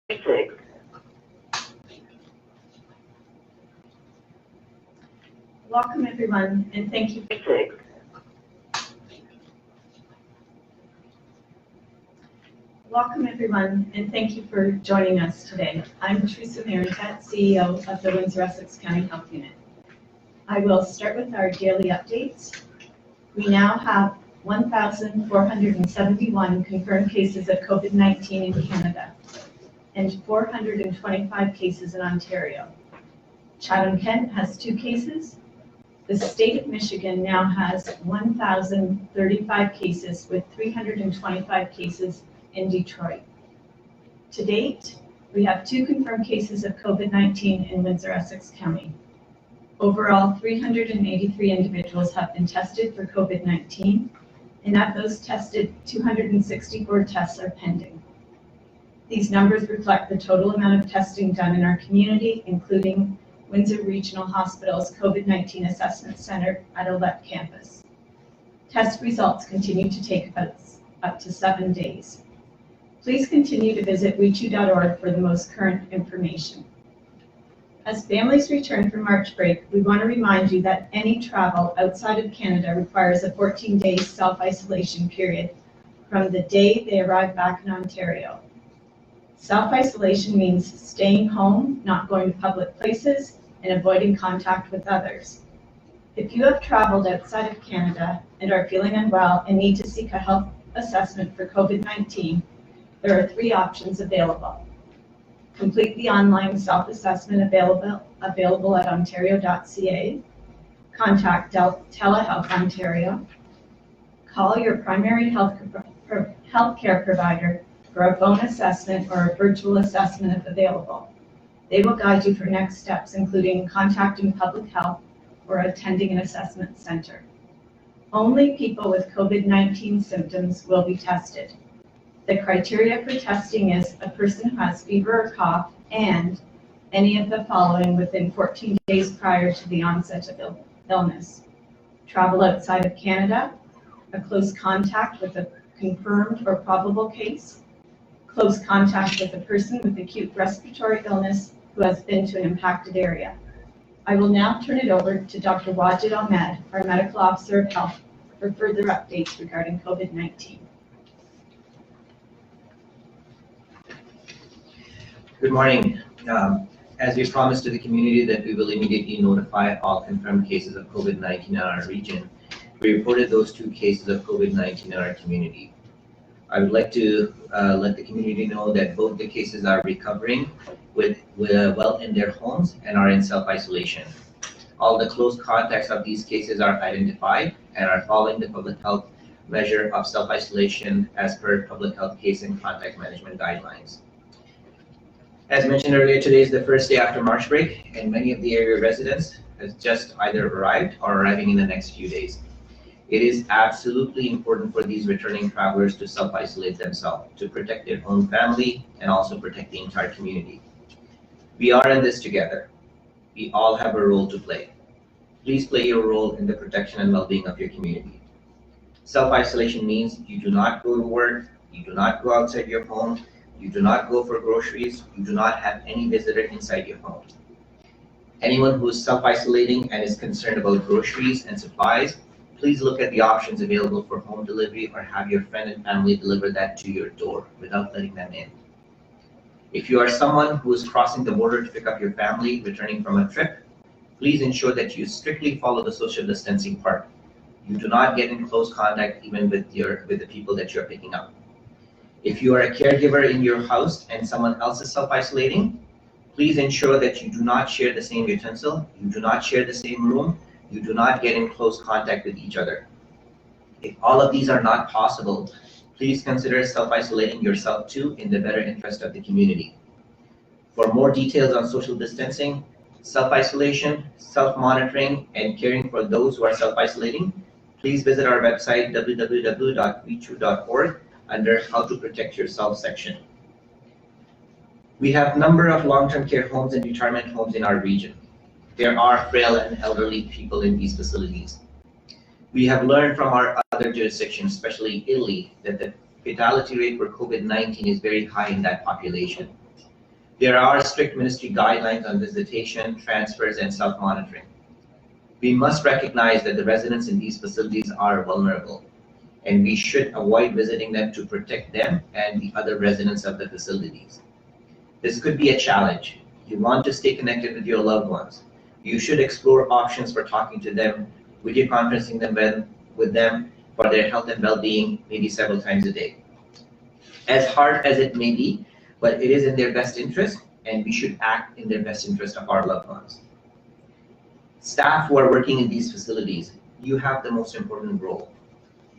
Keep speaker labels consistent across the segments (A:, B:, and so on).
A: Welcome everyone, and thank you. Welcome everyone, and thank you for joining us today. I'm Theresa Marentette, CEO of the Windsor-Essex County Health Unit. I will start with our daily updates. We now have 1,471 confirmed cases of COVID-19 in Canada and 425 cases in Ontario. Chatham-Kent has 2 cases. The state of Michigan now has 1,035 cases with 325 cases in Detroit. To date, we have 2 confirmed cases of COVID-19 in Windsor-Essex County. Overall, 383 individuals have been tested for COVID-19, and of those tested, 264 tests are pending. These numbers reflect the total amount of testing done in our community, including Windsor Regional Hospital's COVID-19 Assessment Center at Ouellette campus. Test results continue to take up to 7 days. Please continue to visit WECHU.org for the most current information. As families return from March break, we want to remind you that any travel outside of Canada requires a 14-day self-isolation period from the day they arrive back in Ontario. Self-isolation means staying home, not going to public places, and avoiding contact with others. If you have traveled outside of Canada and are feeling unwell and need to seek a health assessment for COVID-19, there are 3 options available. Complete the online self-assessment available at ontario.ca, contact Telehealth Ontario, call your primary healthcare provider for a phone assessment or a virtual assessment if available. They will guide you for next steps, including contacting public health or attending an assessment center. Only people with COVID-19 symptoms will be tested. The criteria for testing is a person who has fever or cough and any of the following within 14 days prior to the onset of illness. Travel outside of Canada, a close contact with a confirmed or probable case, close contact with a person with acute respiratory illness who has been to an impacted area. I will now turn it over to Dr. Wajid Ahmed, our Medical Officer of Health, for further updates regarding COVID-19.
B: Good morning. As we promised to the community that we will immediately notify all confirmed cases of COVID-19 in our region, we reported those 2 cases of COVID-19 in our community. I would like to let the community know that both the cases are recovering well in their homes and are in self-isolation. All the close contacts of these cases are identified and are following the public health measure of self-isolation as per public health case and contact management guidelines. As mentioned earlier, today is the first day after March break, and many of the area residents have just either arrived or arriving in the next few days. It is absolutely important for these returning travelers to self-isolate themselves to protect their own family and also protect the entire community. We are in this together. We all have a role to play. Please play your role in the protection and well-being of your community. Self-isolation means you do not go to work, you do not go outside your home, you do not go for groceries, you do not have any visitor inside your home. Anyone who is self-isolating and is concerned about groceries and supplies, please look at the options available for home delivery or have your friend and family deliver that to your door without letting them in. If you are someone who is crossing the border to pick up your family returning from a trip, please ensure that you strictly follow the social distancing part. You do not get in close contact even with the people that you're picking up. If you are a caregiver in your house and someone else is self-isolating, please ensure that you do not share the same utensil, you do not share the same room, you do not get in close contact with each other. If all of these are not possible, please consider self-isolating yourself too in the better interest of the community. For more details on social distancing, self-isolation, self-monitoring, and caring for those who are self-isolating, please visit our website www.wechu.org under How to Protect Yourself section. We have a number of long-term care homes and retirement homes in our region. There are frail and elderly people in these facilities. We have learned from our other jurisdictions, especially Italy, that the fatality rate for COVID-19 is very high in that population. There are strict ministry guidelines on visitation, transfers, and self-monitoring. We must recognize that the residents in these facilities are vulnerable, and we should avoid visiting them to protect them and the other residents of the facilities. This could be a challenge. You want to stay connected with your loved ones. You should explore options for talking to them, video conferencing with them for their health and well-being, maybe several times a day. As hard as it may be, but it is in their best interest, and we should act in their best interest of our loved ones. Staff who are working in these facilities, you have the most important role.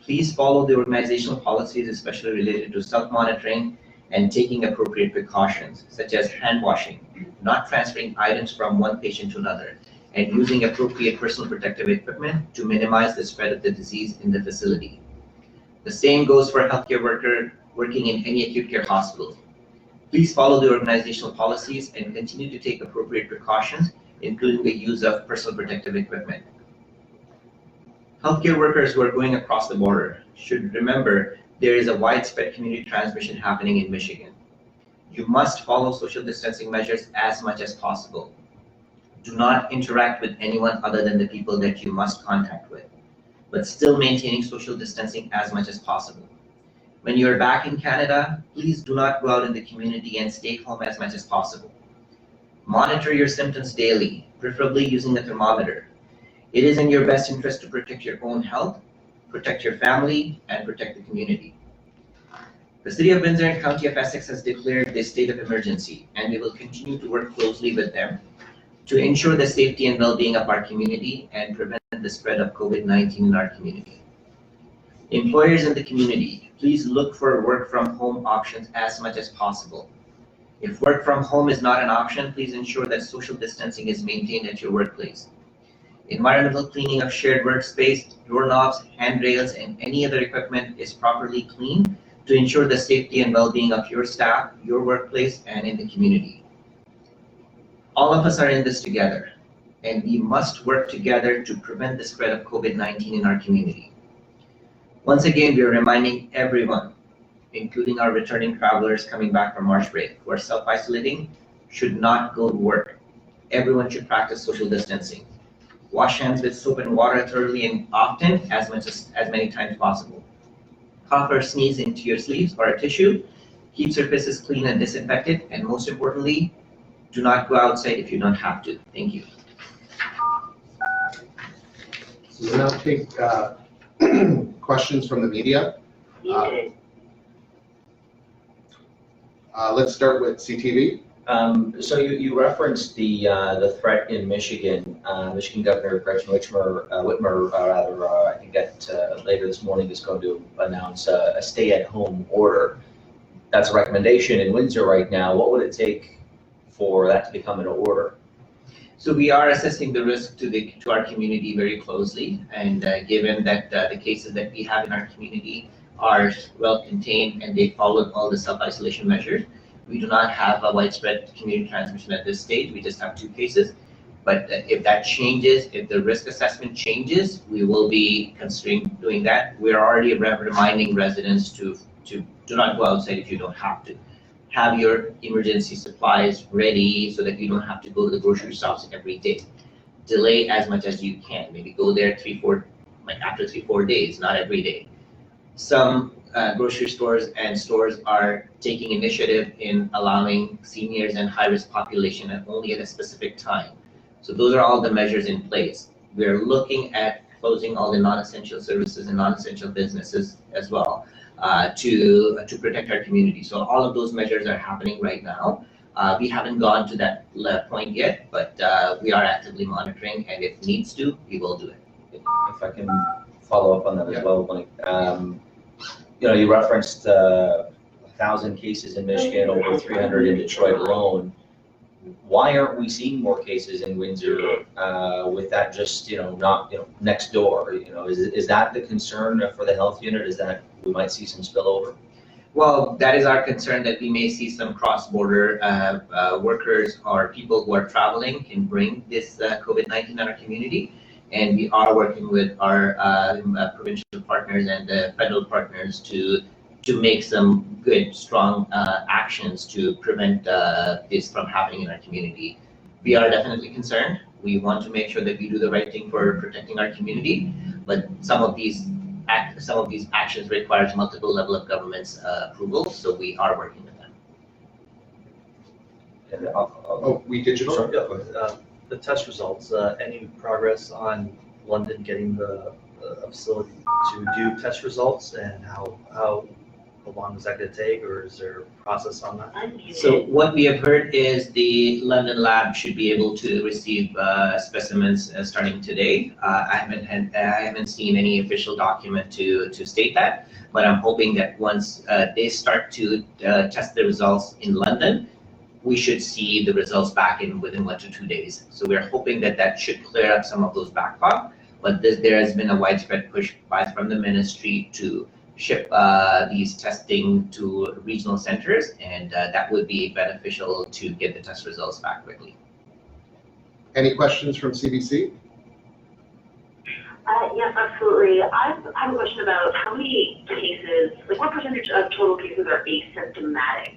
B: Please follow the organizational policies, especially related to self-monitoring and taking appropriate precautions, such as hand washing, not transferring items from one patient to another, and using appropriate personal protective equipment to minimize the spread of the disease in the facility. The same goes for a healthcare worker working in any acute care hospital. Please follow the organizational policies and continue to take appropriate precautions, including the use of personal protective equipment. Healthcare workers who are going across the border should remember there is a widespread community transmission happening in Michigan. You must follow social distancing measures as much as possible. Do not interact with anyone other than the people that you must contact with, but still maintaining social distancing as much as possible. When you are back in Canada, please do not go out in the community and stay home as much as possible. Monitor your symptoms daily, preferably using a thermometer. It is in your best interest to protect your own health, protect your family, and protect the community. The City of Windsor and County of Essex has declared this state of emergency, and we will continue to work closely with them to ensure the safety and well-being of our community and prevent the spread of COVID-19 in our community. Employers in the community, please look for work from home options as much as possible. If work from home is not an option, please ensure that social distancing is maintained at your workplace. Environmental cleaning of shared workspace, doorknobs, handrails, and any other equipment is properly cleaned to ensure the safety and well-being of your staff, your workplace, and in the community. All of us are in this together, and we must work together to prevent the spread of COVID-19 in our community. Once again, we are reminding everyone, including our returning travelers coming back from March break, who are self-isolating, should not go to work. Everyone should practice social distancing. Wash hands with soap and water thoroughly and often, as many times as possible. Cough or sneeze into your sleeves or a tissue. Keep surfaces clean and disinfected, and most importantly, do not go outside if you don't have to. Thank you.
C: So we'll now take questions from the media. Let's start with CTV.
D: So you referenced the threat in Michigan. Michigan Governor Gretchen Whitmer, I think that later this morning is going to announce a stay-at-home order. That's a recommendation in Windsor right now. What would it take for that to become an order?
B: So we are assessing the risk to our community very closely, and given that the cases that we have in our community are well contained and they followed all the self-isolation measures, we do not have a widespread community transmission at this stage. We just have 2 cases. But if that changes, if the risk assessment changes, we will be considering doing that. We're already reminding residents to do not go outside if you don't have to. Have your emergency supplies ready so that you don't have to go to the grocery shops every day. Delay as much as you can. Maybe go there after 3-4 days, not every day. Some grocery stores and stores are taking initiative in allowing seniors and high-risk population only at a specific time. So those are all the measures in place. We're looking at closing all the non-essential services and non-essential businesses as well to protect our community. So all of those measures are happening right now. We haven't gone to that point yet, but we are actively monitoring, and if needs to, we will do it.
D: If I can follow up on that as well, Mike. You referenced 1,000 cases in Michigan, over 300 in Detroit alone. Why aren't we seeing more cases in Windsor with that just not next door? Is that the concern for the health unit? Is that we might see some spillover?
B: Well, that is our concern, that we may see some cross-border workers or people who are traveling can bring this COVID-19 in our community. And we are working with our provincial partners and the federal partners to to make some good, strong actions to prevent this from happening in our community. We are definitely concerned. We want to make sure that we do the right thing for protecting our community, but some of these actions requires multiple level of government's approval, so we are working with them.
D: And
C: We Digital?
E: Sorry, yeah, go ahead. The test results, any progress on London getting the a facility to do test results, and how long is that going to take, or is there a process on that?
B: So what we have heard is the London lab should be able to receive specimens starting today. I haven't seen any official document to state that, but I'm hoping that once they start to test the results in London, we should see the results back in within 1 to 2 days. So we're hoping that that should clear up some of those backlog, but there has been a widespread push from the ministry to ship these testing to regional centers, and that would be beneficial to get the test results back quickly.
C: Any questions from CBC?
F: Yes, absolutely. I have a question about how many cases, like what percentage of total cases are asymptomatic?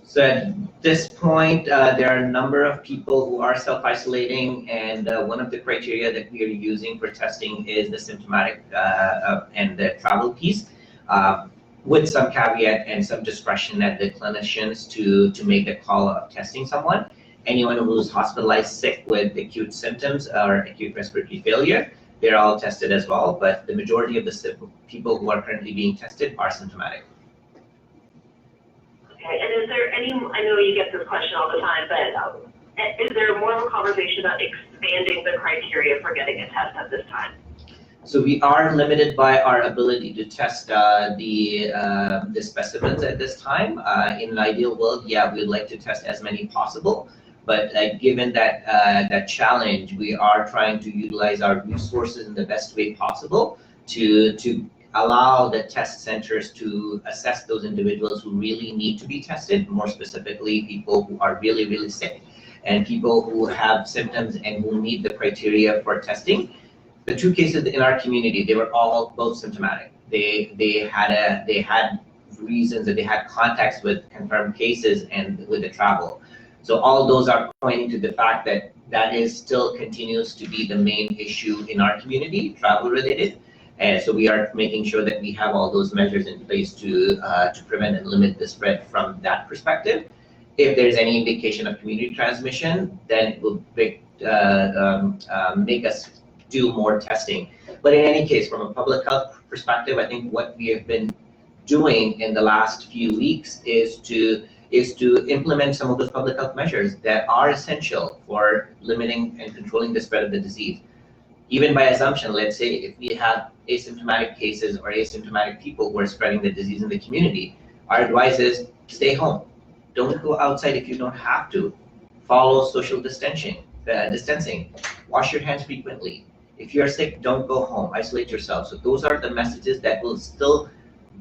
B: So at this point, there are a number of people who are self-isolating, and one of the criteria that we are using for testing is the symptomatic and the travel piece, with some caveat and some discretion at the clinicians to make the call of testing someone. Anyone who's hospitalized sick with acute symptoms or acute respiratory failure, they're all tested as well, but the majority of the people who are currently being tested are symptomatic.
F: Okay, and is there any, I know you get this question all the time, but is there more of a conversation about expanding the criteria for getting a test at this time?
B: So we are limited by our ability to test the specimens at this time. In an ideal world, yeah, we'd like to test as many possible, but given that that challenge, we are trying to utilize our resources in the best way possible to allow the test centers to assess those individuals who really need to be tested, more specifically people who are really, really sick and people who have symptoms and who meet the criteria for testing. The 2 cases in our community, they were all both symptomatic. They had reasons that they had contacts with confirmed cases and with the travel. So all those are pointing to the fact that that is still continues to be the main issue in our community, travel related. And so we are making sure that we have all those measures in place to prevent and limit the spread from that perspective. If there's any indication of community transmission, then it will make us do more testing. But in any case, from a public health perspective, I think what we have been doing in the last few weeks is to implement some of those public health measures that are essential for limiting and controlling the spread of the disease. Even by assumption, let's say if we have asymptomatic cases or asymptomatic people who are spreading the disease in the community, our advice is stay home. Don't go outside if you don't have to. Follow social distancing. Wash your hands frequently. If you're sick, don't go home. Isolate yourself. So those are the messages that will still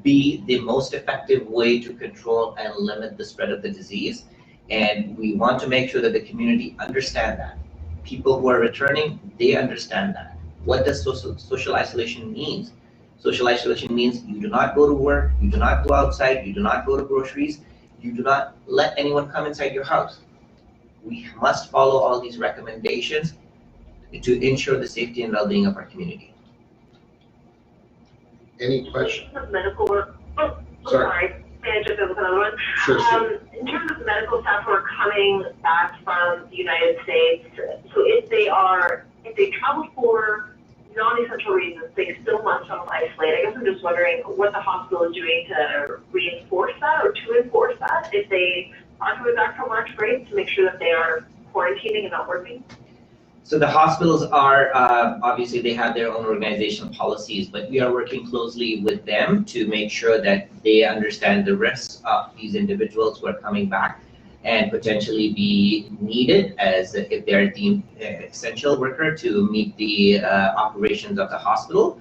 B: be the most effective way to control and limit the spread of the disease. And we want to make sure that the community understand that. People who are returning, they understand that. What does social isolation mean? Social isolation means you do not go to work, you do not go outside, you do not go to groceries, you do not let anyone come inside your house. We must follow all these recommendations to ensure the safety and well-being of our community.
C: Any questions?
F: Medical work. Oh,
C: Sorry.
F: May I jump in with another one?
C: Sure.
F: In terms of medical staff who are coming back from the United States, so if they travel for non-essential reasons, they still must self-isolate. I guess I'm just wondering what the hospital is doing to reinforce that or to enforce that if they are coming back from March break to make sure that they are quarantining and not working.
B: So the hospitals are, obviously they have their own organizational policies, but we are working closely with them to make sure that they understand the risks of these individuals who are coming back and potentially be needed as if they're deemed essential worker to meet the operations of the hospital.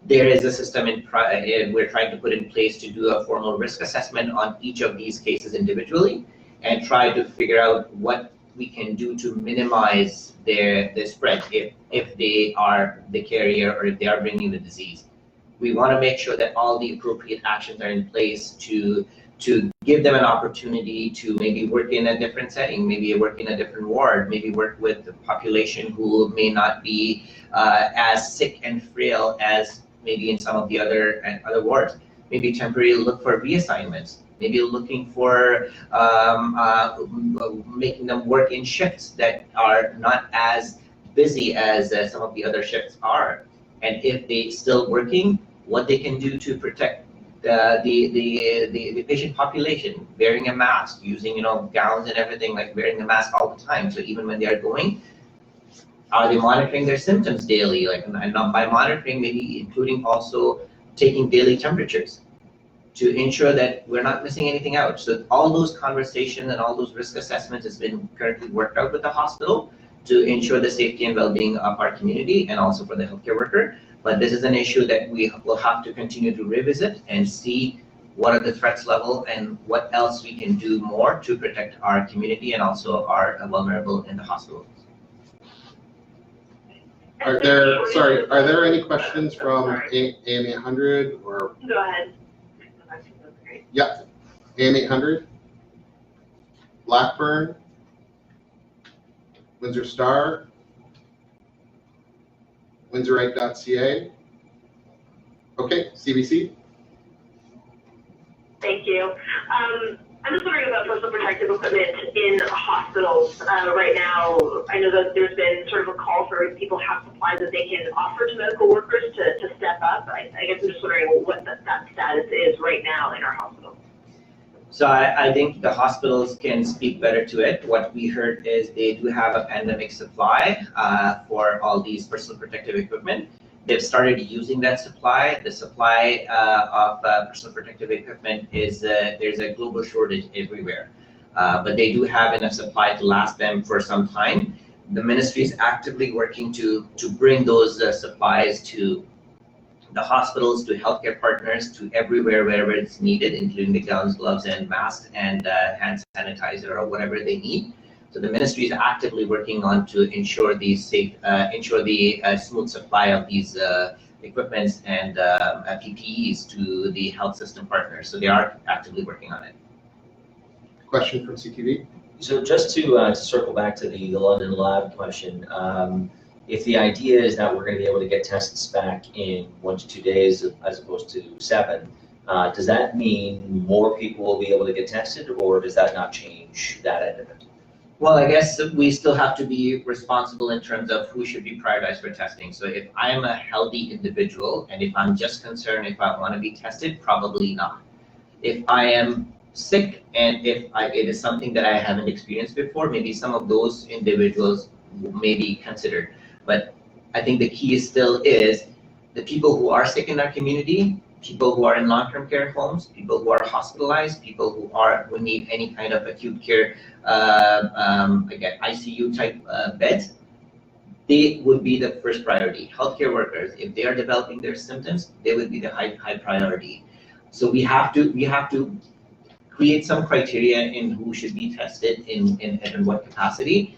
B: There is a system we're trying to put in place to do a formal risk assessment on each of these cases individually and try to figure out what we can do to minimize their spread if they are the carrier or if they are bringing the disease. we want to make sure that all the appropriate actions are in place to give them an opportunity to maybe work in a different setting, maybe work in a different ward, maybe work with the population who may not be as sick and frail as maybe in some of the other wards. Maybe temporarily look for reassignments, maybe looking for making them work in shifts that are not as busy as some of the other shifts are. And if they still working, what they can do to protect the patient population, wearing a mask, using gowns and everything, like wearing a mask all the time. So even when they are going, are they monitoring their symptoms daily? Like, and not by monitoring, maybe including also taking daily temperatures to ensure that we're not missing anything out. So all those conversations and all those risk assessments has been currently worked out with the hospital to ensure the safety and well-being of our community and also for the healthcare worker. But this is an issue that we will have to continue to revisit and see what are the threats level and what else we can do more to protect our community and also our vulnerable in the hospital.
C: Are there any questions from AM 800 or?
F: Go ahead.
C: Yeah, AM 800, Blackburn, Windsor Star, Windsorite.ca. Okay, CBC.
F: Thank you. I'm just wondering about personal protective equipment in hospitals right now. I know that there's been sort of a call for people have supplies that they can offer to medical workers to step up. I guess I'm just wondering what that status is right now in our hospitals.
B: So I think the hospitals can speak better to it. What we heard is they do have a pandemic supply for all these personal protective equipment. They've started using that supply. The supply of personal protective equipment is, there's a global shortage everywhere. But they do have enough supply to last them for some time. The ministry is actively working to bring those supplies to the hospitals, to healthcare partners, to everywhere, wherever it's needed, including the gowns, gloves, and masks, and hand sanitizer, or whatever they need. So the ministry is actively working on to ensure the smooth supply of these equipments and PPEs to the health system partners. So they are actively working on it.
C: Question from CTV.
D: So just to circle back to the London lab question, if the idea is that we're going to be able to get tests back in 1 to 2 days as opposed to 7, does that mean more people will be able to get tested, or does that not change that end of it?
B: Well, I guess we still have to be responsible in terms of who should be prioritized for testing. So if I'm a healthy individual and if I'm just concerned if I want to be tested, probably not. If I am sick and if it is something that I haven't experienced before, maybe some of those individuals may be considered. But I think the key still is the people who are sick in our community, people who are in long-term care homes, people who are hospitalized, people who need any kind of acute care, again, ICU type beds, they would be the first priority. Healthcare workers, if they are developing their symptoms, they would be the high priority. So we have to create some criteria in who should be tested in what capacity.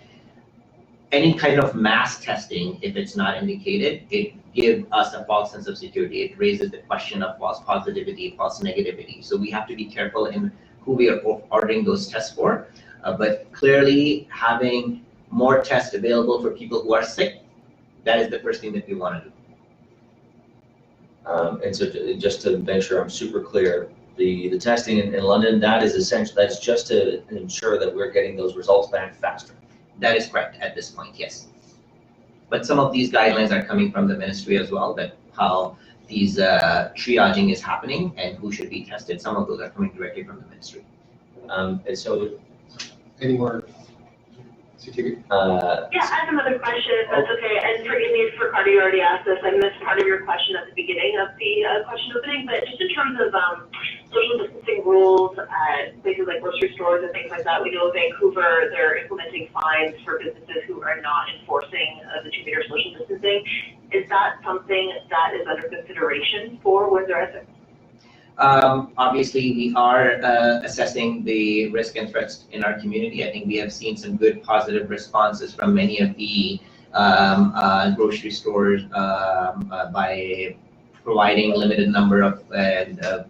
B: Any kind of mass testing, if it's not indicated, it gives us a false sense of security. It raises the question of false positivity, false negativity. So we have to be careful in who we are ordering those tests for. But clearly, having more tests available for people who are sick, that is the first thing that we want to do.
D: And so just to make sure I'm super clear, the testing in London, that is essential. That's just to ensure that we're getting those results back faster.
B: That is correct at this point, yes. But some of these guidelines are coming from the ministry as well, that how these triaging is happening and who should be tested. Some of those are coming directly from the ministry.
D: And so,
C: Any more CTV?
F: Yeah, I have another question, if that's okay. And forgive me if Ricardo, you already asked this. I missed part of your question at the beginning of the question opening. But just in terms of social distancing rules at places like grocery stores and things like that, we know in Vancouver they're implementing fines for businesses who are not enforcing the 2-meter social distancing. Is that something that is under consideration for Windsor-Essex?
B: Obviously, we are assessing the risk and threats in our community. I think we have seen some good positive responses from many of the grocery stores by providing limited number of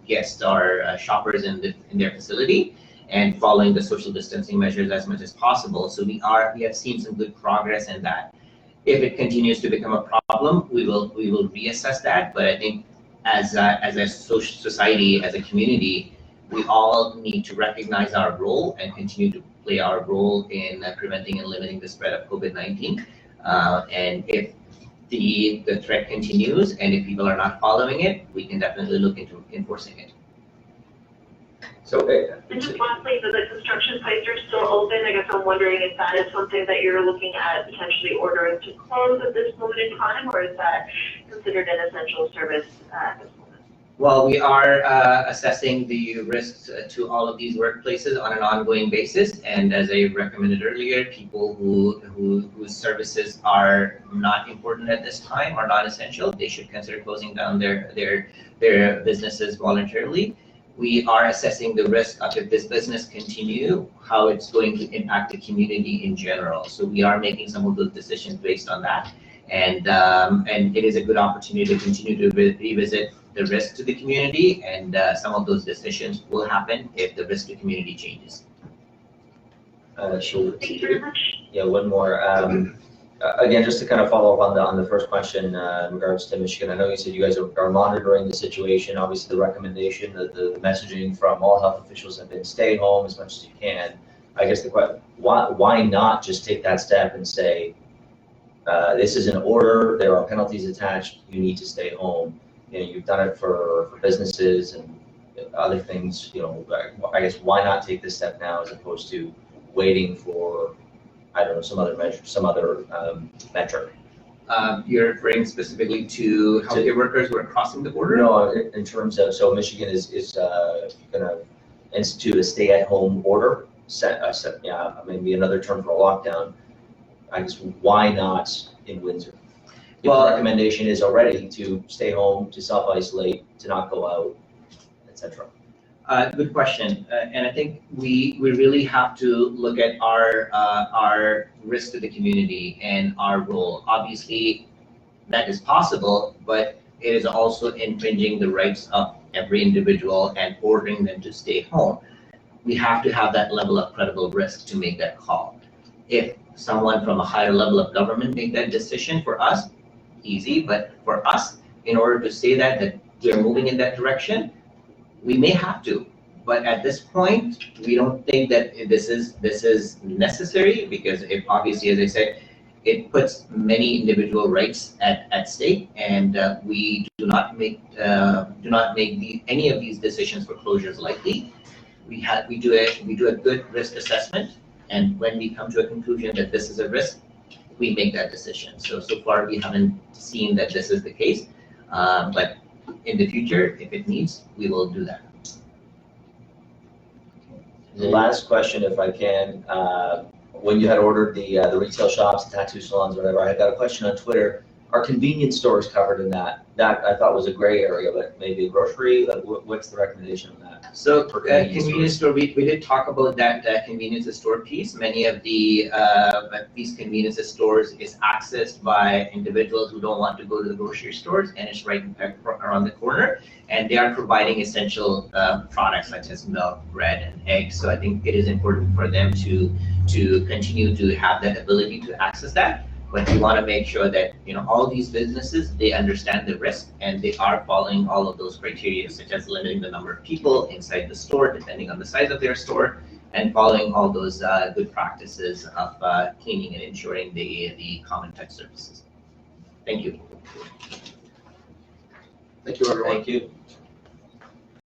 B: guests or shoppers in their facility, and following the social distancing measures as much as possible. So we have seen some good progress in that. If it continues to become a problem, we will reassess that. But I think as a social society, as a community, we all need to recognize our role and continue to play our role in preventing and limiting the spread of COVID-19. And if the threat continues and if people are not following it, we can definitely look into enforcing it.
D: So,
F: And just lastly, the construction sites are still open. I guess I'm wondering if that is something that you're looking at potentially ordering to close at this moment in time, or is that considered an essential service at this moment?
B: Well, we are assessing the risks to all of these workplaces on an ongoing basis, and as I recommended earlier, people whose services are not important at this time, are not essential, they should consider closing down their businesses voluntarily. We are assessing the risk of, if this business continue, how it's going to impact the community in general. So we are making some of those decisions based on that, and it is a good opportunity to continue to revisit the risk to the community, and some of those decisions will happen if the risk to community changes.
F: Thank you very much.
D: Yeah, one more. Again, just to kind of follow up on the first question in regards to Michigan, I know you said you guys are monitoring the situation. Obviously, the recommendation, the messaging from all health officials have been stay home as much as you can. I guess the question, why not just take that step and say, this is an order, there are penalties attached, you need to stay home. You know, you've done it for businesses and other things, you know, I guess why not take this step now as opposed to waiting for, I don't know, some other measure, some other metric?
B: You're referring specifically to healthcare workers who are crossing the border?
D: No, in terms of, so Michigan is going to institute a stay-at-home order, maybe another term for a lockdown. I guess why not in Windsor? If the recommendation is already to stay home, to self-isolate, to not go out, etc.
B: Good question, and I think we really have to look at our risk to the community and our role. Obviously, that is possible, but it is also infringing the rights of every individual and ordering them to stay home. We have to have that level of credible risk to make that call. If someone from a higher level of government make that decision, for us, easy, but for us, in order to say that we're moving in that direction, we may have to, but at this point, we don't think that this is necessary, because if obviously, as I said, it puts many individual rights at stake, and we do not make any of these decisions for closures lightly. We do a good risk assessment, and when we come to a conclusion that this is a risk, we make that decision. So far we haven't seen that this is the case, but in the future, if it needs, we will do that.
D: The last question, if I can, when you had ordered the retail shops, the tattoo salons, whatever, I got a question on Twitter. Are convenience stores covered in that? That I thought was a gray area, but maybe a grocery. What's the recommendation on that?
B: So convenience store, we did talk about that convenience store piece. Many of these convenience stores is accessed by individuals who don't want to go to the grocery stores, and it's right around the corner. And they are providing essential products such as milk, bread, and eggs. So I think it is important for them to continue to have that ability to access that. But we want to make sure that, you know, all these businesses, they understand the risk and they are following all of those criteria, such as limiting the number of people inside the store, depending on the size of their store, and following all those good practices of cleaning and ensuring the common touch services. Thank you.
C: Thank you, everyone.
D: Thank you.